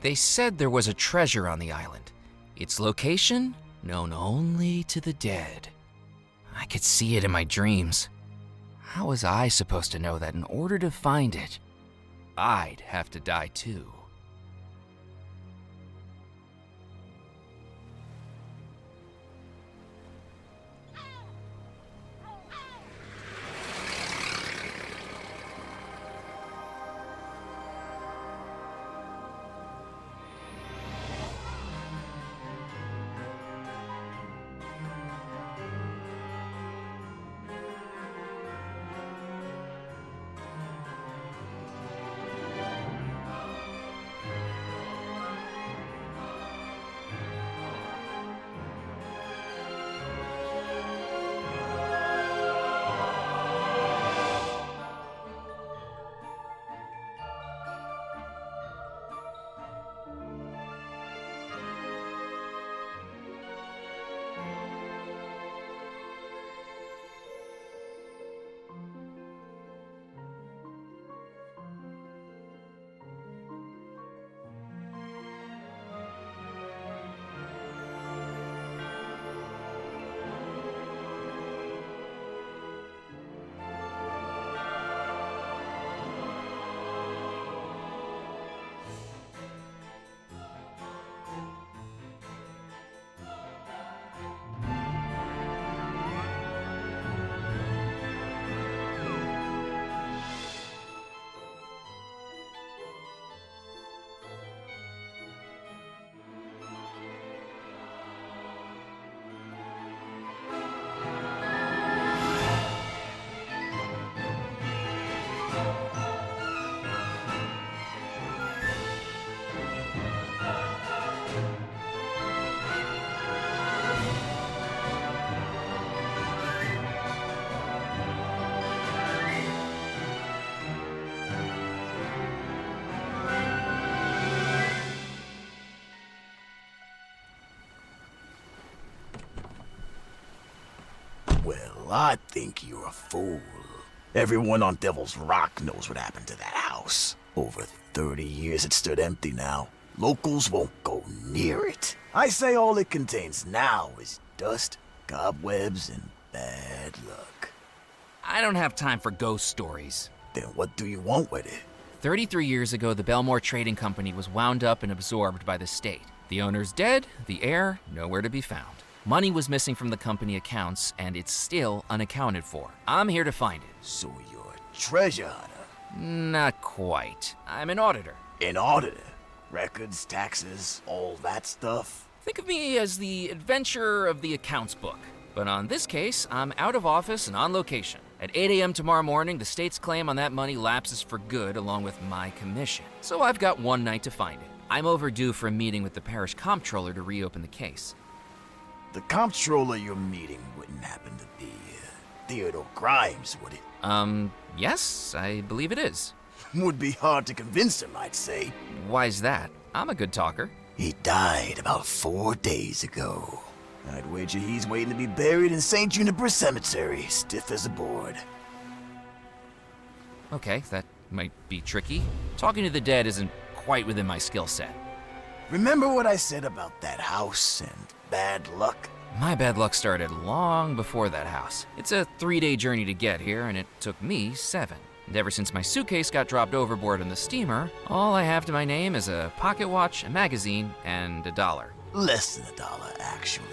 They said there was a treasure on the island. Its location, known only to the dead. I could see it in my dreams. How was I supposed to know that in order to find it, I'd have to die too? Well, I think you're a fool. Everyone on Devil's Rock knows what happened to that house. Over 30 years it stood empty now. Locals won't go near it. I say all it contains now is dust, cobwebs, and bad luck. I don't have time for ghost stories. Then what do you want with it? 33 years ago, the Belmore Trading Company was wound up and absorbed by the state. The owner's dead, the heir nowhere to be found. Money was missing from the company accounts, and it's still unaccounted for. I'm here to find it. So you're a treasure hunter? Not quite. I'm an auditor. An auditor? Records, taxes, all that stuff? Think of me as the adventurer of the accounts book. But on this case, I'm out of office and on location. At 8 a.m. tomorrow morning, the state's claim on that money lapses for good along with my commission. So I've got one night to find it. I'm overdue for a meeting with the parish comptroller to reopen the case. The comptroller you're meeting wouldn't happen to be Theodore Grimes, would it? Yes, I believe it is. Would be hard to convince him, I'd say. Why's that? I'm a good talker. He died about 4 days ago. I'd wager he's waiting to be buried in St. Juniper Cemetery, stiff as a board. Okay, that might be tricky. Talking to the dead isn't quite within my skill set. Remember what I said about that house and bad luck? My bad luck started long before that house. It's a 3-day journey to get here, and it took me 7. And ever since my suitcase got dropped overboard on the steamer, all I have to my name is a pocket watch, a magazine, and $1. Less than $1, actually.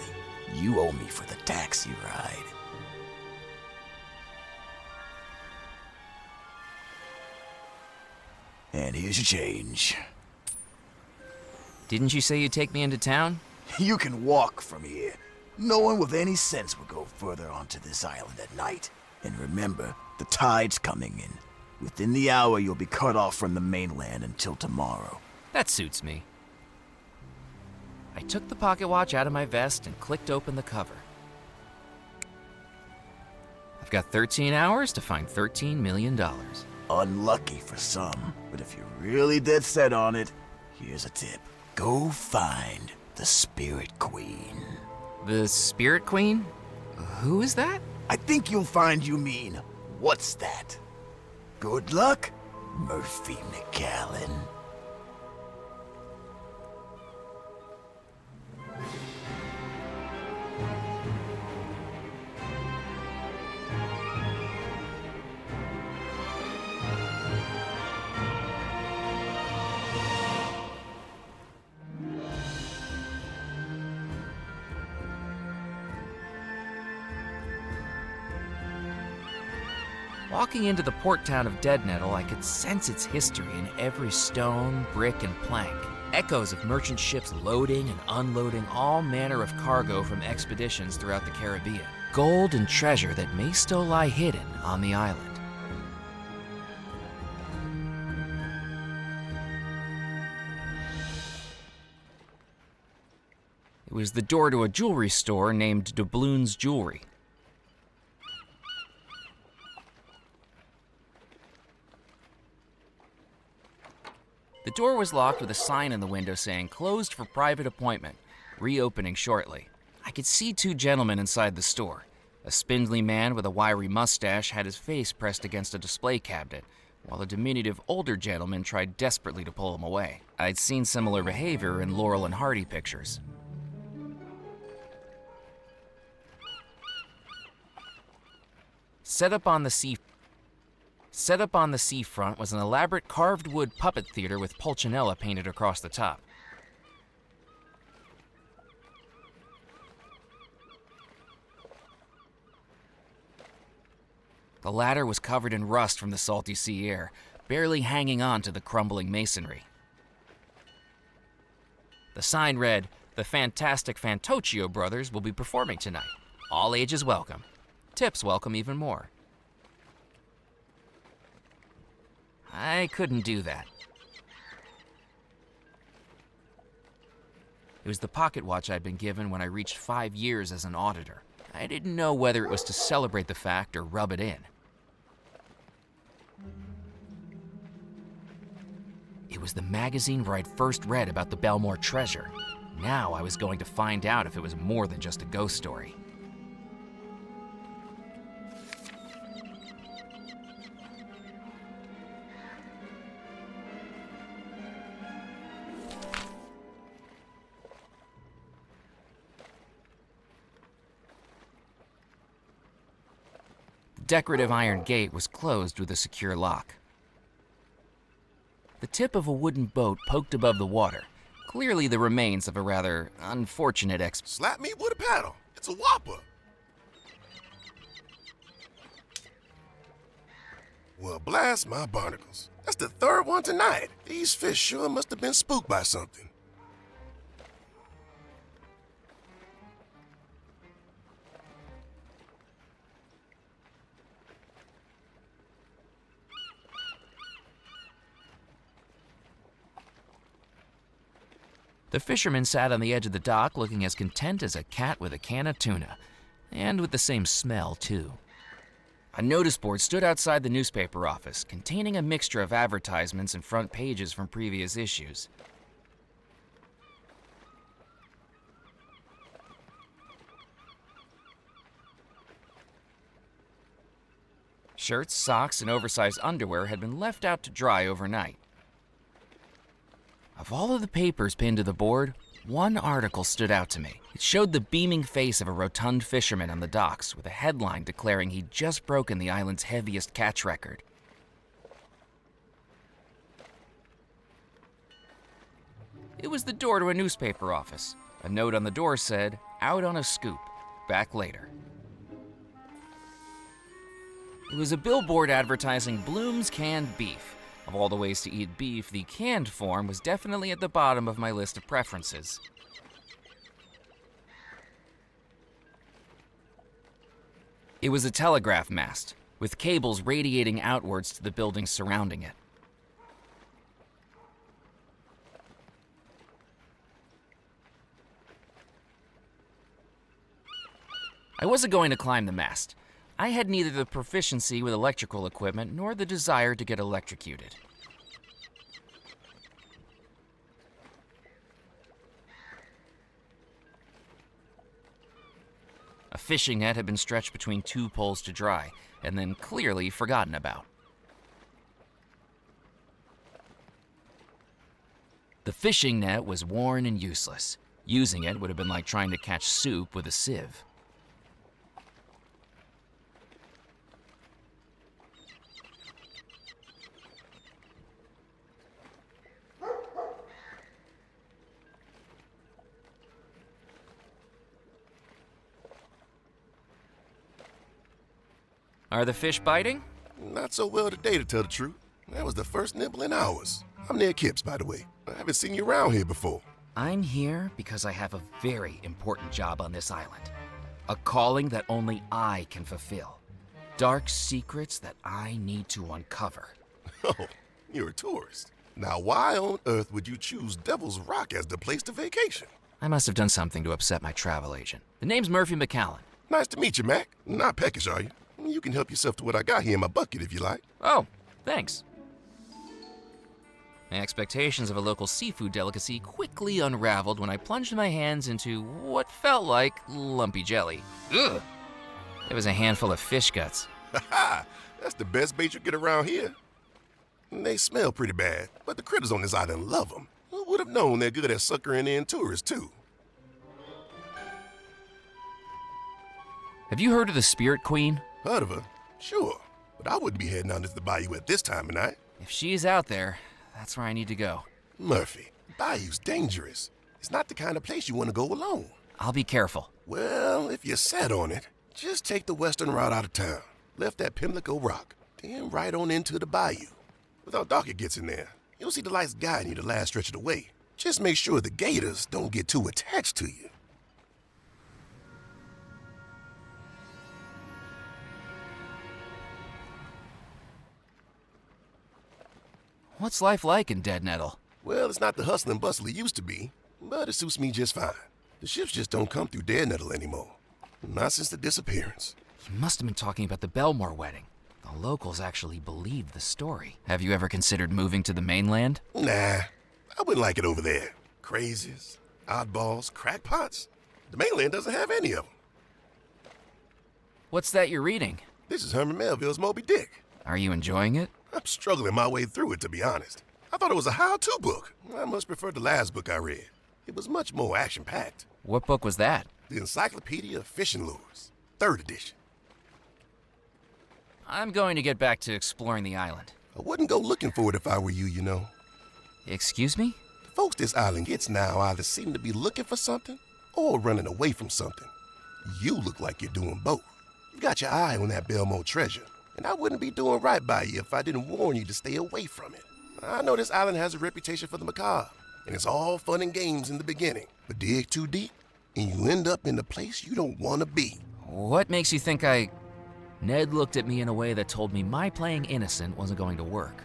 You owe me for the taxi ride. And here's your change. Didn't you say you'd take me into town? You can walk from here. No one with any sense will go further onto this island at night. And remember, the tide's coming in. Within the hour, you'll be cut off from the mainland until tomorrow. That suits me. I took the pocket watch out of my vest and clicked open the cover. I've got 13 hours to find $13 million. Unlucky for some, but if you're really dead set on it, here's a tip. Go find the Spirit Queen. The Spirit Queen? Who is that? I think you'll find you mean, what's that? Good luck, Murphy McAllen. Walking into the port town of Deadnettle, I could sense its history in every stone, brick, and plank. Echoes of merchant ships loading and unloading all manner of cargo from expeditions throughout the Caribbean. Gold and treasure that may still lie hidden on the island. It was the door to a jewelry store named Doubloon's Jewelry. The door was locked with a sign in the window saying, "Closed for private appointment, reopening shortly." I could see two gentlemen inside the store. A spindly man with a wiry mustache had his face pressed against a display cabinet, while a diminutive older gentleman tried desperately to pull him away. I'd seen similar behavior in Laurel and Hardy pictures. Set up on the seafront was an elaborate carved wood puppet theater with Pulcinella painted across the top. The latter was covered in rust from the salty sea air, barely hanging on to the crumbling masonry. The sign read, "The Fantastic Fantocchio Brothers will be performing tonight. All ages welcome. Tips welcome even more." I couldn't do that. It was the pocket watch I'd been given when I reached 5 years as an auditor. I didn't know whether it was to celebrate the fact or rub it in. It was the magazine where I'd first read about the Belmore treasure. Now I was going to find out if it was more than just a ghost story. The decorative iron gate was closed with a secure lock. The tip of a wooden boat poked above the water, clearly the remains of a rather unfortunate Slap me with a paddle. It's a whopper. Well, blast my barnacles. That's the third one tonight. These fish sure must have been spooked by something. The fisherman sat on the edge of the dock looking as content as a cat with a can of tuna, and with the same smell, too. A notice board stood outside the newspaper office, containing a mixture of advertisements and front pages from previous issues. Shirts, socks, and oversized underwear had been left out to dry overnight. Of all of the papers pinned to the board, one article stood out to me. It showed the beaming face of a rotund fisherman on the docks with a headline declaring he'd just broken the island's heaviest catch record. It was the door to a newspaper office. A note on the door said, "Out on a scoop. Back later." It was a billboard advertising Bloom's Canned Beef. Of all the ways to eat beef, the canned form was definitely at the bottom of my list of preferences. It was a telegraph mast, with cables radiating outwards to the buildings surrounding it. I wasn't going to climb the mast. I had neither the proficiency with electrical equipment nor the desire to get electrocuted. A fishing net had been stretched between two poles to dry, and then clearly forgotten about. The fishing net was worn and useless. Using it would have been like trying to catch soup with a sieve. Are the fish biting? Not so well today, to tell the truth. That was the first nibble in hours. I'm near Kip's, by the way. I haven't seen you around here before. I'm here because I have a very important job on this island. A calling that only I can fulfill. Dark secrets that I need to uncover. Oh, you're a tourist. Now, why on earth would you choose Devil's Rock as the place to vacation? I must have done something to upset my travel agent. The name's Murphy McCallan. Nice to meet you, Mac. Not peckish, are you? You can help yourself to what I got here in my bucket if you like. Oh, thanks. My expectations of a local seafood delicacy quickly unraveled when I plunged my hands into what felt like lumpy jelly. Ugh! It was a handful of fish guts. Ha! That's the best bait you get around here. They smell pretty bad, but the critters on this island love them. Who would have known they're good at suckering in tourists, too? Have you heard of the Spirit Queen? Heard of her? Sure. But I wouldn't be heading out into the bayou at this time of night. If she's out there, that's where I need to go. Murphy, the bayou's dangerous. It's not the kind of place you want to go alone. I'll be careful. Well, if you're set on it, just take the western route out of town. Left at Pimlico Rock, then right on into the bayou. Without dark it gets in there, you'll see the lights guiding you the last stretch of the way. Just make sure the gators don't get too attached to you. What's life like in Dead Nettle? Well, it's not the hustle and bustle it used to be, but it suits me just fine. The ships just don't come through Dead Nettle anymore. Not since the disappearance. You must have been talking about the Belmore wedding. The locals actually believed the story. Have you ever considered moving to the mainland? Nah, I wouldn't like it over there. Crazies, oddballs, crackpots. The mainland doesn't have any of them. What's that you're reading? This is Herman Melville's Moby Dick. Are you enjoying it? I'm struggling my way through it, to be honest. I thought it was a how-to book. I much prefer the last book I read. It was much more action-packed. What book was that? The Encyclopedia of Fishing Lures, 3rd edition. I'm going to get back to exploring the island. I wouldn't go looking for it if I were you, you know. Excuse me? The folks this island gets now either seem to be looking for something or running away from something. You look like you're doing both. You got your eye on that Belmore treasure, and I wouldn't be doing right by you if I didn't warn you to stay away from it. I know this island has a reputation for the macabre, and it's all fun and games in the beginning, but dig too deep, and you end up in the place you don't want to be. What makes you think I... Ned looked at me in a way that told me my playing innocent wasn't going to work.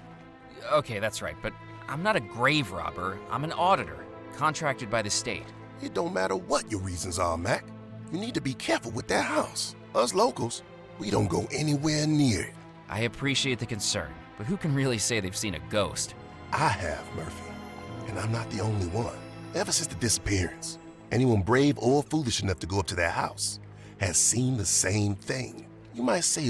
Okay, that's right, but I'm not a grave robber. I'm an auditor, contracted by the state. It don't matter what your reasons are, Mac. You need to be careful with that house. Us locals, we don't go anywhere near it. I appreciate the concern, but who can really say they've seen a ghost? I have, Murphy, and I'm not the only one. Ever since the disappearance, anyone brave or foolish enough to go up to that house has seen the same thing. You might say